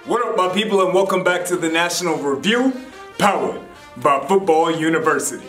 What up, my people, and welcome back to the National Review, powered by Football University.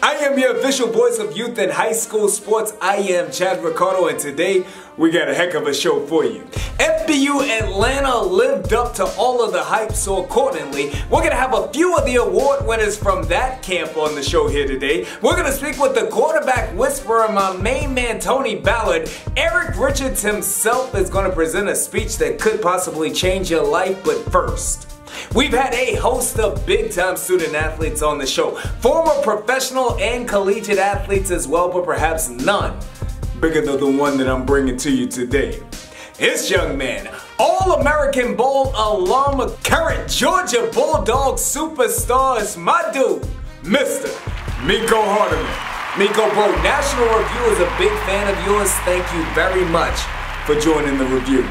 I am your official voice of youth and high school sports. I am Chad Ricardo, and today we got a heck of a show for you. FBU Atlanta lived up to all of the hype, so accordingly, we're going to have a few of the award winners from that camp on the show here today. We're going to speak with the quarterback whisperer, my main man, Tony Ballard. Eric Richards himself is going to present a speech that could possibly change your life, but first, we've had a host of big-time student athletes on the show. Former professional and collegiate athletes as well, but perhaps none bigger than the one that I'm bringing to you today. This young man, All-American Bowl alum, current Georgia Bulldog superstar, is my dude, Mr. Mecole Hardman. Mecole, bro, National Review is a big fan of yours. Thank you very much for joining the review.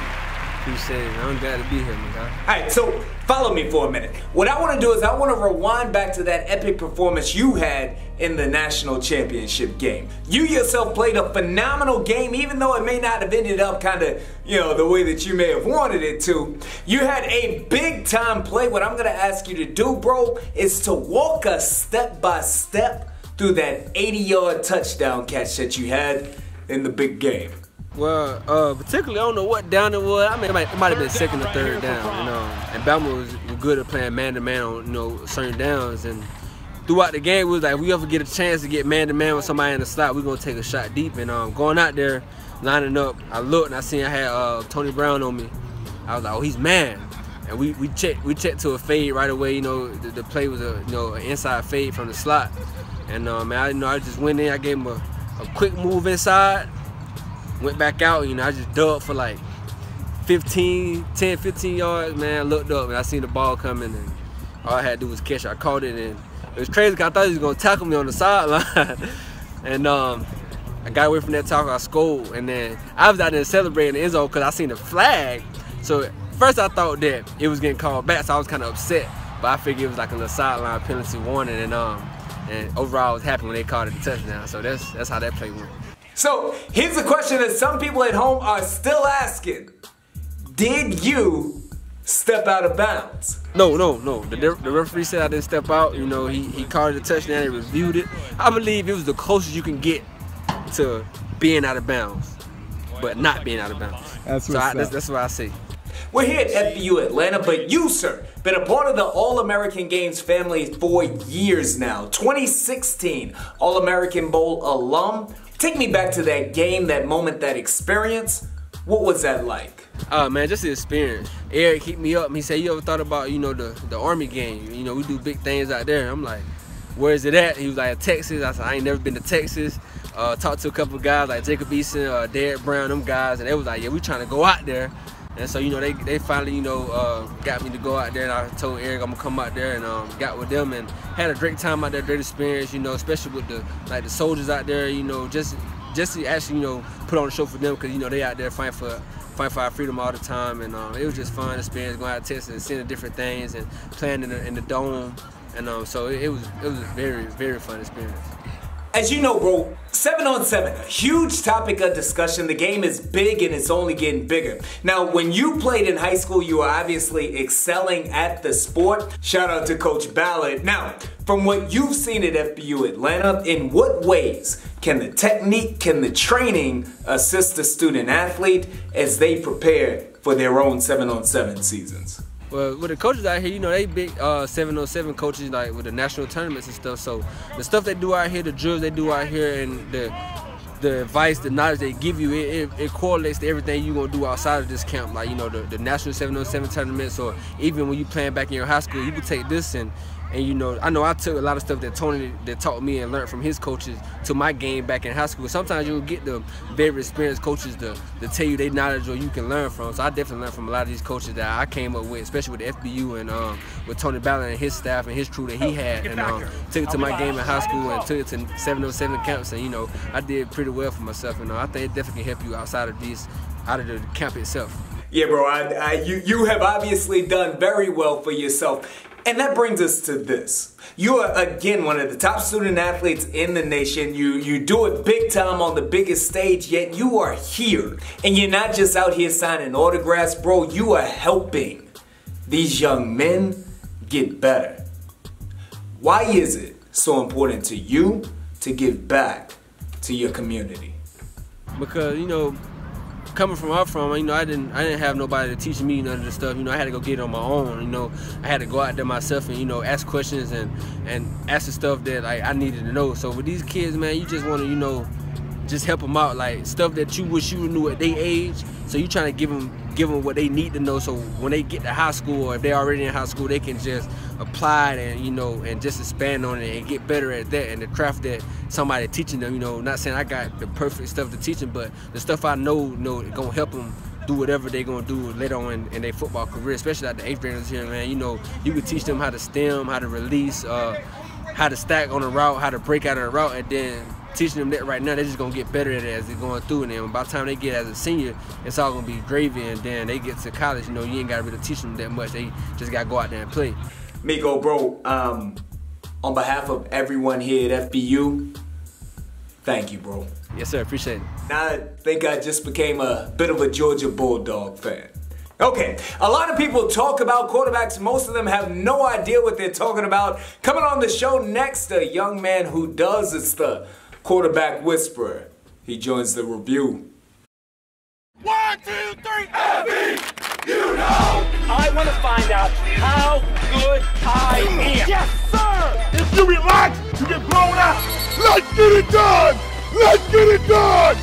Appreciate it. I'm glad to be here, my guy. Alright, so follow me for a minute. What I want to do is I want to rewind back to that epic performance you had in the national championship game. You yourself played a phenomenal game, even though it may not have ended up kind of, the way that you may have wanted it to. You had a big time play. What I'm going to ask you to do, bro, is to walk us step by step through that 80-yard touchdown catch that you had in the big game. Well, particularly, I don't know what down it was. I mean, it might have been second or third down, And Bama was good at playing man-to-man on, certain downs. And throughout the game, we was like, if we ever get a chance to get man-to-man with somebody in the slot, we're going to take a shot deep. And going out there, lining up, I looked and I seen I had Tony Brown on me. I was like, oh, he's man. And we checked to a fade right away. The play was an inside fade from the slot. And I just went in. I gave him a quick move inside. Went back out, I just dug for like 10, 15 yards, man. Looked up and I seen the ball coming, and all I had to do was catch it. I caught it, and it was crazy because I thought he was going to tackle me on the sideline. And I got away from that tackle, I scored, and then I was out there celebrating the end zone because I seen the flag. So first I thought that it was getting called back, so I was kind of upset, but I figured it was like a little sideline penalty warning, and overall I was happy when they called it a touchdown. So that's how that play went. So here's the question that some people at home are still asking. Did you step out of bounds? No. The referee said I didn't step out. He called it a touchdown, he reviewed it. I believe it was the closest you can get to being out of bounds, but not being out of bounds. That's what I say. We're here at FBU Atlanta, but you, sir, been a part of the All-American Games family for years now. 2016 All-American Bowl alum. Take me back to that game, that moment, that experience. What was that like? Man, just the experience. Eric hit me up and he said, you ever thought about, the Army game? We do big things out there. I'm like, where is it at? He was like, Texas. I said, I ain't never been to Texas. Talked to a couple of guys like Jacob Eason, Derek Brown, them guys, and they was like, yeah, we trying to go out there. And so, they finally, got me to go out there, and I told Eric I'm gonna come out there, and got with them and had a great time out there, great experience, especially with the soldiers out there, just to actually, put on a show for them, because they out there fighting for our freedom all the time, and it was just fun experience going out to Texas and seeing the different things and playing in the dome, and so it was a very, very fun experience. As you know, bro, 7-on-7, a huge topic of discussion. The game is big and it's only getting bigger. Now, when you played in high school, you were obviously excelling at the sport. Shout out to Coach Ballard. Now, from what you've seen at FBU Atlanta, in what ways can the technique, can the training assist the student athlete as they prepare for their own 7-on-7 seasons? Well, with the coaches out here, they big 7-on-7 coaches, like with the national tournaments and stuff. So the stuff they do out here, the drills they do out here, and the advice, the knowledge they give you, it correlates to everything you're going to do outside of this camp. Like, the national 7-on-7 tournaments, or even when you playing back in your high school, you can take this and I know I took a lot of stuff that Tony that taught me and learned from his coaches to my game back in high school. Sometimes you'll get the very experienced coaches to tell you their knowledge or you can learn from. So I definitely learned from a lot of these coaches that I came up with, especially with the FBU and with Tony Ballard and his staff and his crew that he had. And took it to my game in high school and took it to 7-on-7 camps, and I did pretty well for myself. And I think it definitely can help you outside of the camp itself. Yeah, bro, you have obviously done very well for yourself. And that brings us to this. You are, again, one of the top student athletes in the nation. You do it big time on the biggest stage, yet you are here. And you're not just out here signing autographs, bro. You are helping these young men get better. Why is it so important to you to give back to your community? Because, you know, coming from where I'm from, you know, I didn't have nobody to teach me none of this stuff. You know, I had to go get it on my own. You know, I had to go out there myself and, you know, ask questions and ask the stuff that like I needed to know. So with these kids, man, you just want to, you know, just help them out, like stuff that you wish you knew at their age. So you trying to give them what they need to know, so when they get to high school, or if they're already in high school, they can just apply it and, you know, and just expand on it and get better at that and the craft that somebody teaching them. You know, not saying I got the perfect stuff to teach them, but the stuff I know gonna help them do whatever they're gonna do later on in their football career, especially like the 8th graders here, man. You know, you can teach them how to stem, how to release, how to stack on a route, how to break out on a route, and then teaching them that right now, they're just gonna get better at it as they're going through. And then by the time they get as a senior, it's all gonna be gravy. And then they get to college, you know, you ain't gotta really teach them that much. They just gotta go out there and play. Mecole, bro, on behalf of everyone here at FBU, thank you, bro. Yes, sir. Appreciate it. Now I think I just became a bit of a Georgia Bulldog fan. Okay, a lot of people talk about quarterbacks. Most of them have no idea what they're talking about. Coming on the show next, a young man who does. It's the quarterback whisperer. He joins the review. 1, 2, 3, FB, you know! I want to find out how good I am. Yes, sir! If you relax, you get blown out. Let's get it done! Let's get it done!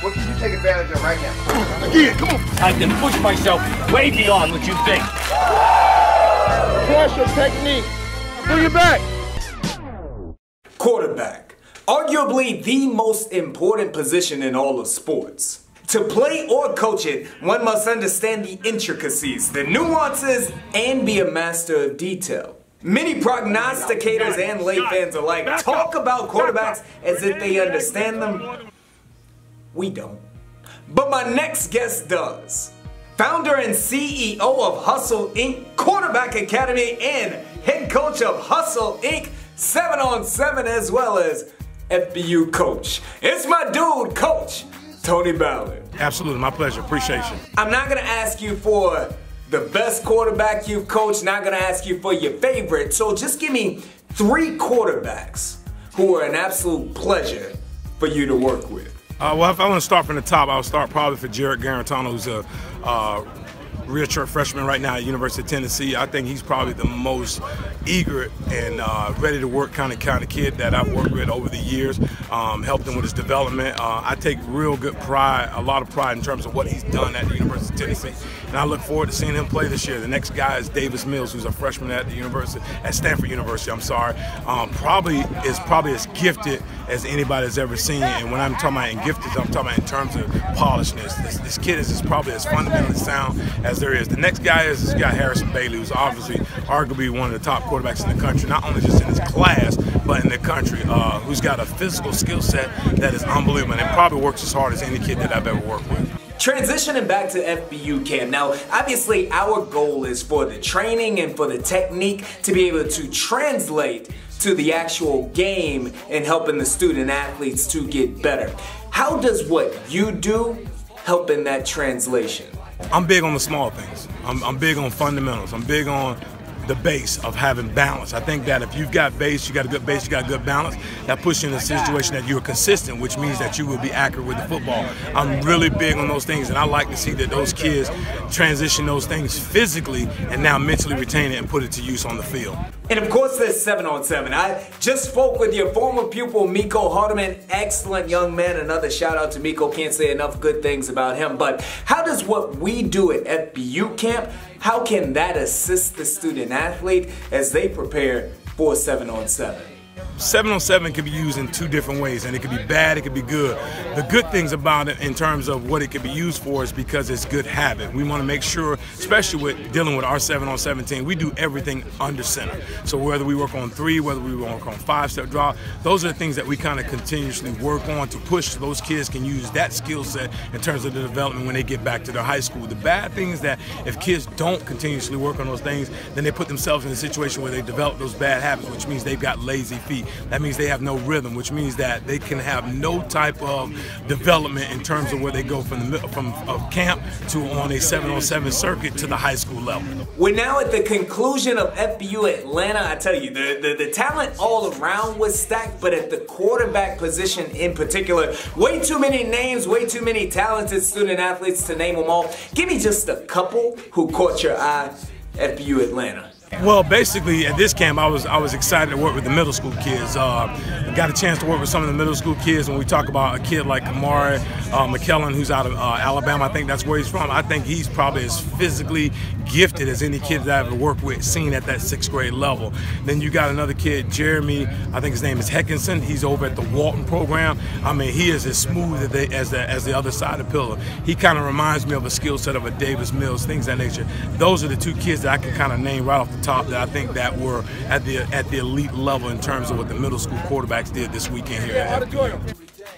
What can you take advantage of right now? Again, come on. I can push myself way beyond what you think. Pressure technique. Bring it back. Quarterback, arguably the most important position in all of sports. To play or coach it, one must understand the intricacies, the nuances, and be a master of detail. Many prognosticators and lay fans alike talk about quarterbacks as if they understand them. We don't. But my next guest does. Founder and CEO of Hustle Inc., Quarterback Academy, and head coach of Hustle Inc., 7-on-7, as well as FBU coach. It's my dude, Coach Tony Ballard. Absolutely, my pleasure. Appreciate you. I'm not going to ask you for the best quarterback you've coached, not going to ask you for your favorite. So just give me 3 quarterbacks who are an absolute pleasure for you to work with. Well, if I want to start from the top, I'll start probably for Jared Garantano, who's a redshirt freshman right now at University of Tennessee. I think he's probably the most eager and ready to work kind of kid that I've worked with over the years. Helped him with his development. I take real good pride, a lot of pride in terms of what he's done at the University of Tennessee, and I look forward to seeing him play this year. The next guy is Davis Mills, who's a freshman at Stanford University. Probably as gifted as anybody has ever seen. And when I'm talking about in gifted, I'm talking about in terms of polishness. This kid is probably as fundamentally sound as there is. The next guy is this guy Harrison Bailey, who's obviously arguably one of the top quarterbacks in the country, not only just in his class, but in the country, who's got a physical skill set that is unbelievable and probably works as hard as any kid that I've ever worked with. Transitioning back to FBU camp. Now, obviously our goal is for the training and for the technique to be able to translate to the actual game and helping the student athletes to get better. How does what you do help in that translation? I'm big on the small things. I'm big on fundamentals. I'm big on the base of having balance. I think that if you've got base, you got a good base, you got a good balance, that puts you in a situation that you're consistent, which means that you will be accurate with the football. I'm really big on those things, and I like to see that those kids transition those things physically and now mentally retain it and put it to use on the field. And of course there's 7-on-7. I just spoke with your former pupil, Mecole Hardman, excellent young man. Another shout out to Mecole, can't say enough good things about him. But how does what we do at FBU camp, how can that assist the student athlete as they prepare for 7-on-7? 7-on-7 can be used in 2 different ways, and it can be bad, it can be good. The good things about it in terms of what it can be used for is because it's good habit. We want to make sure, especially with dealing with our 7-on-7 team, we do everything under center. So whether we work on 3, whether we work on 5-step draw, those are the things that we kind of continuously work on to push so those kids can use that skill set in terms of the development when they get back to their high school. The bad thing is that if kids don't continuously work on those things, then they put themselves in a situation where they develop those bad habits, which means they've got lazy feet. That means they have no rhythm, which means that they can have no type of development in terms of where they go from camp to on a 7-on-7 circuit to the high school level. We're now at the conclusion of FBU Atlanta. I tell you, the talent all around was stacked, but at the quarterback position in particular, way too many names, way too many talented student athletes to name them all. Give me just a couple who caught your eye, FBU Atlanta. Well, basically, at this camp, I was excited to work with the middle school kids. Got a chance to work with some of the middle school kids. When we talk about a kid like Mecole, who's out of Alabama, I think that's where he's from. I think he's probably as physically gifted as any kid that I've ever worked with, seen at that 6th grade level. Then you got another kid, Jeremy, I think his name is Heckinson. He's over at the Walton program. I mean, he is as smooth as the other side of the pillar. He kind of reminds me of a skill set of a Davis Mills, things of that nature. Those are the two kids that I can kind of name right off the top that I think that were at the elite level in terms of what the middle school quarterbacks did this weekend here at FBU.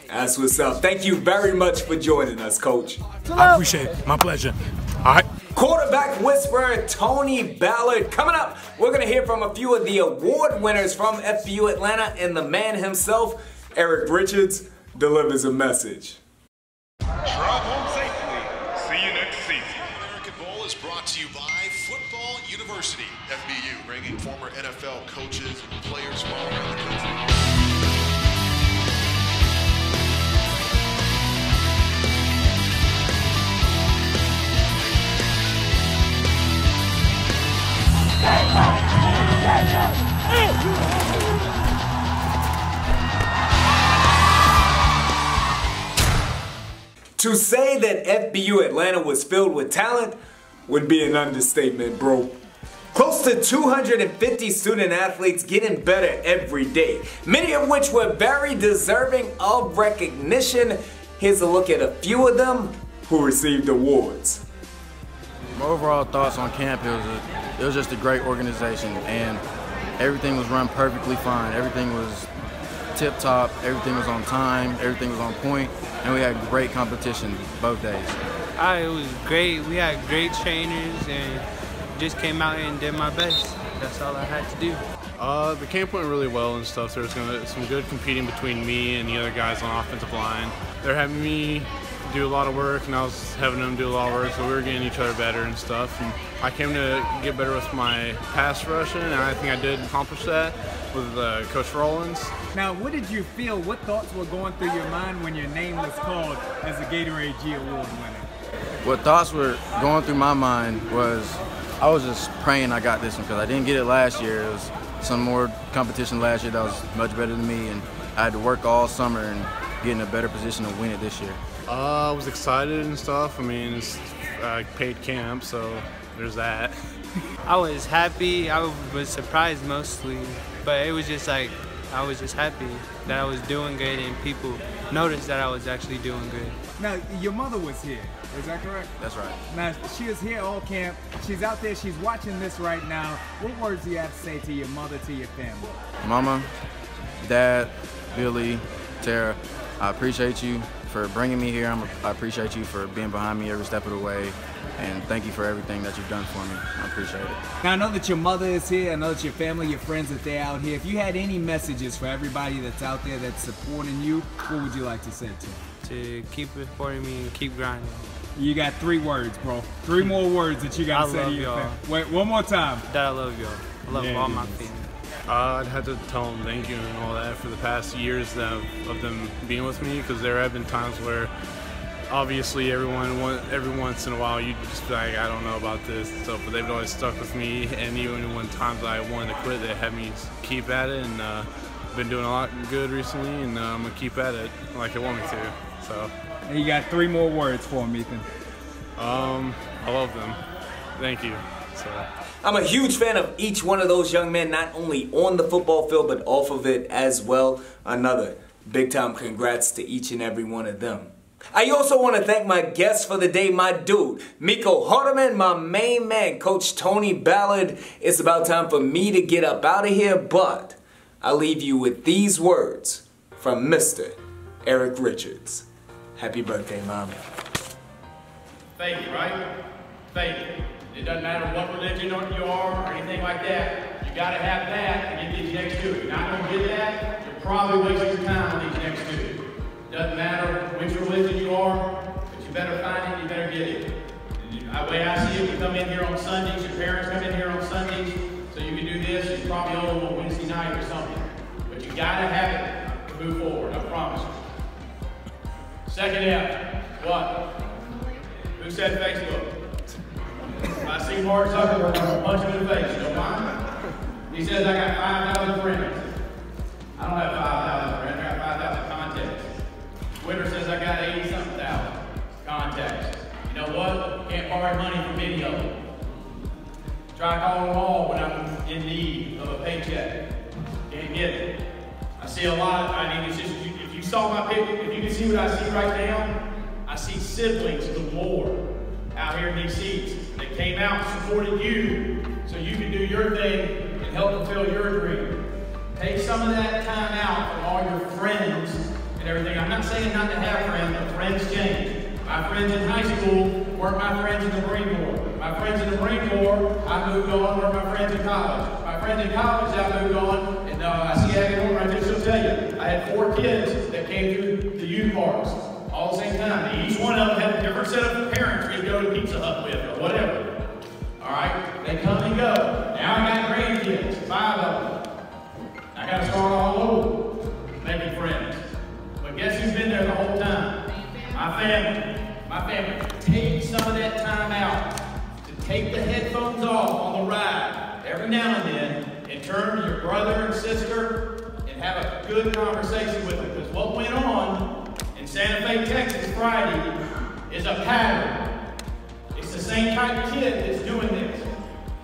That's what's up. Thank you very much for joining us, Coach. I appreciate it. My pleasure. All right. Quarterback whisperer Tony Ballard. Coming up, we're going to hear from a few of the award winners from FBU Atlanta, and the man himself, Eric Richards, delivers a message. Drive home safely. See you next season. American Bowl is brought to you by Football University. FBU, bringing former NFL coaches and players from all around the country. To say that FBU Atlanta was filled with talent would be an understatement, bro. Close to 250 student athletes getting better every day, many of which were very deserving of recognition. Here's a look at a few of them who received awards. My overall thoughts on camp, it was just a great organization, and everything was run perfectly fine. Everything was tip-top, everything was on time, everything was on point, and we had great competition both days. It was great. We had great trainers and just came out and did my best. That's all I had to do. The camp went really well and stuff. So there was some good competing between me and the other guys on offensive line. They're having me do a lot of work, and I was having them do a lot of work, so we were getting each other better and stuff. And I came to get better with my pass rushing, and I think I did accomplish that with Coach Rollins. Now, what did you feel? What thoughts were going through your mind when your name was called as a Gatorade G Award winner? What thoughts were going through my mind was I was just praying I got this one, because I didn't get it last year. It was some more competition last year that was much better than me, and I had to work all summer and get in a better position to win it this year. I was excited and stuff. I mean, it's paid camp, so there's that. I was happy. I was surprised mostly, but it was just like I was just happy that I was doing good and people noticed that I was actually doing good. Now, your mother was here, is that correct? That's right. Now, she is here all camp. She's out there, she's watching this right now. What words do you have to say to your mother, to your family? Mama, Dad, Billy, Tara, I appreciate you for bringing me here. I appreciate you for being behind me every step of the way, and thank you for everything that you've done for me. I appreciate it. Now, I know that your mother is here. I know that your family, your friends, that they're out here. If you had any messages for everybody that's out there that's supporting you, what would you like to say to them? To keep supporting me and keep grinding. You got 3 words, bro. 3 more words that you got to say to your family. Wait, one more time. That I love y'all. I love all my family. I'd have to tell them thank you and all that for the past years of them being with me, because there have been times where obviously every once in a while you just feel like I don't know about this and stuff, but they've always stuck with me, and even when times I wanted to quit, they had me keep at it, and been doing a lot good recently, and I'm going to keep at it like they want me to. So. And you got 3 more words for them, Ethan. I love them. Thank you. So. I'm a huge fan of each one of those young men, not only on the football field, but off of it as well. Another big time congrats to each and every one of them. I also want to thank my guest for the day, my dude, Mecole Hardman, my main man, Coach Tony Ballard. It's about time for me to get up out of here, but I'll leave you with these words from Mr. Eric Richards. Happy birthday, Mommy. Thank you, right? Thank you. It doesn't matter what religion you are or anything like that. You got to have that to get these next two. If you're not going to get that, you're probably wasting your time on these next two. Doesn't matter which religion you are, but you better find it, you better get it. The way I see it, you come in here on Sundays, your parents come in here on Sundays, so you can do this, you probably owe them on Wednesday night or something. But you got to have it to move forward, I promise you. Second F, what? Who said Facebook? I see Mark Zuckerberg punch him in the face, you don't mind? He says I got 5,000 friends. I don't have 5,000 friends, I got 5,000 contacts. Twitter says I got 80-something thousand contacts. You know what? Can't borrow money from any of them. Try calling them all when I'm in need of a paycheck. Can't get it. I see a lot. I mean, it's just, if you saw my picture, if you can see what I see right now, I see siblings galore out here in these seats that came out and supported you so you can do your thing and help fulfill your dream. Take some of that time out from all your friends and everything. I'm not saying not to have friends, but friends change. My friends in high school weren't my friends in the Marine Corps. My friends in the Marine Corps, I moved on, were my friends in college. My friends in college, I moved on, and I see Aggie right there, she'll tell you. I had 4 kids that came through the youth parks all the same time. And each one of them had a different set of parents we'd go to Pizza Hut with or whatever. All right? They come and go. Now I got grandkids, 5 of them. I got to start all over making friends. But guess who's been there the whole time? My family. My family. Take some of that time out to take the headphones off on the ride every now and then and turn to your brother and sister and have a good conversation with them. Because what went on in Santa Fe, Texas Friday is a pattern. It's the same type of kid that's doing this.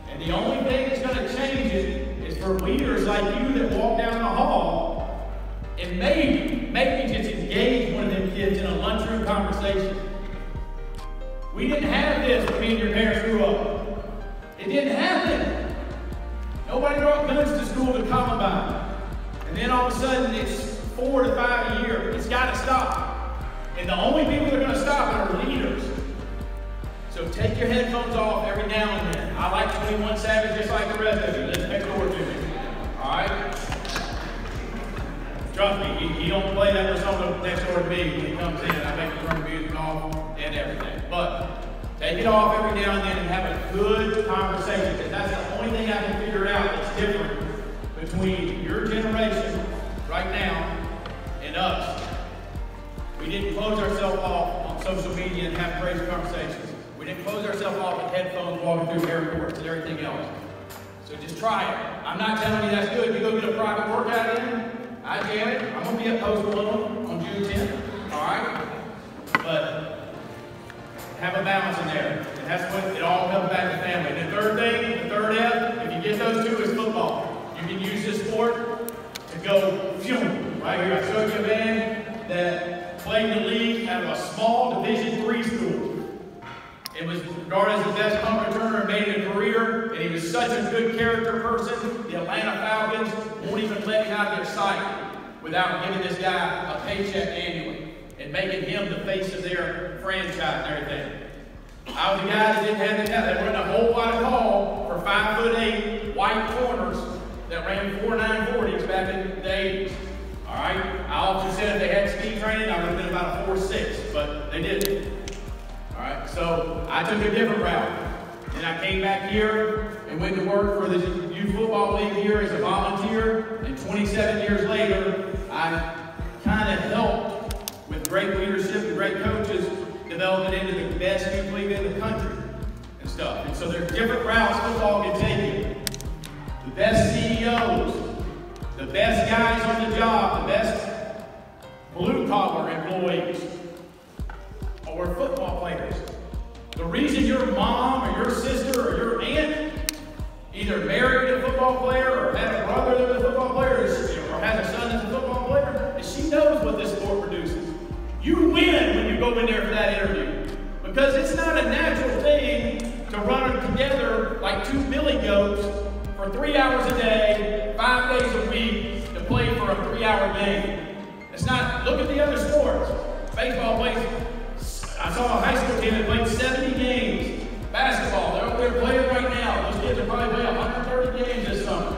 And the only thing that's going to change it is for leaders like you that walk down the hall and maybe just engage one of them kids in a lunchroom conversation. We didn't have this when me and your parents grew up. It didn't happen. Nobody brought guns to school to Columbine. And then all of a sudden it's 4 to 5 a year. It's got to stop. And the only people that are going to stop it are leaders. So take your headphones off every now and then. I like 21 Savage just like the rest of you. Listen next door to me. All right? Trust me, he don't play that persona next door to me when he comes in. I make him turn the music off and everything. But take it off every now and then and have a good conversation, because that's the only thing I can figure out that's different between your generation right now and us. We didn't close ourselves off on social media and have crazy conversations. We didn't close ourselves off with headphones walking through airports and everything else. So just try it. I'm not telling you that's good. You go get a private workout in, I jam it. I'm going to be at Post Malone on June 10th. All right? But have a balance in there. And that's what it all comes back to family. And the third thing, the third F, if you get those two, is football. You can use this sport to go phew. Right here, I showed you a man that played in the league out of a small Division III school. It was regarded as the best punt returner and made it a career, and he was such a good character person, the Atlanta Falcons won't even let him out of their sight without giving this guy a paycheck annually and making him the face of their franchise and everything. I was a guy that didn't have that. They run a whole lot of call for 5'8" white corners that ran 4.9 40s back in the 80s. All right? I often said if they had speed training, I would have been about a 4.6, but they didn't. All right, so I took a different route. And I came back here and went to work for the Youth Football League here as a volunteer. And 27 years later, I kind of helped with great leadership and great coaches develop it into the best youth league in the country and stuff. And so there's different routes football can take you. The best CEOs, the best guys on the job, the best blue-collar employees, or football players. The reason your mom or your sister or your aunt either married a football player or had a brother that was a football player or has a son that's a football player is she knows what this sport produces. You win when you go in there for that interview, because it's not a natural thing to run together like 2 billy goats for 3 hours a day, 5 days a week to play for a 3-hour game. It's not. Look at the other sports. Baseball plays. I saw a high school team that played 70 games. Basketball, they're over there playing right now. Those kids are probably playing 130 games this summer.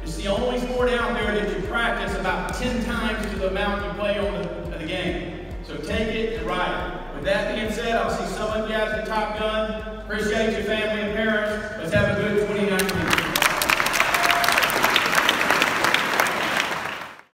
It's the only sport out there that you practice about 10 times to the amount you play on the game. So take it and ride it. With that being said, I'll see some of you guys at Top Gun. Appreciate your family and parents.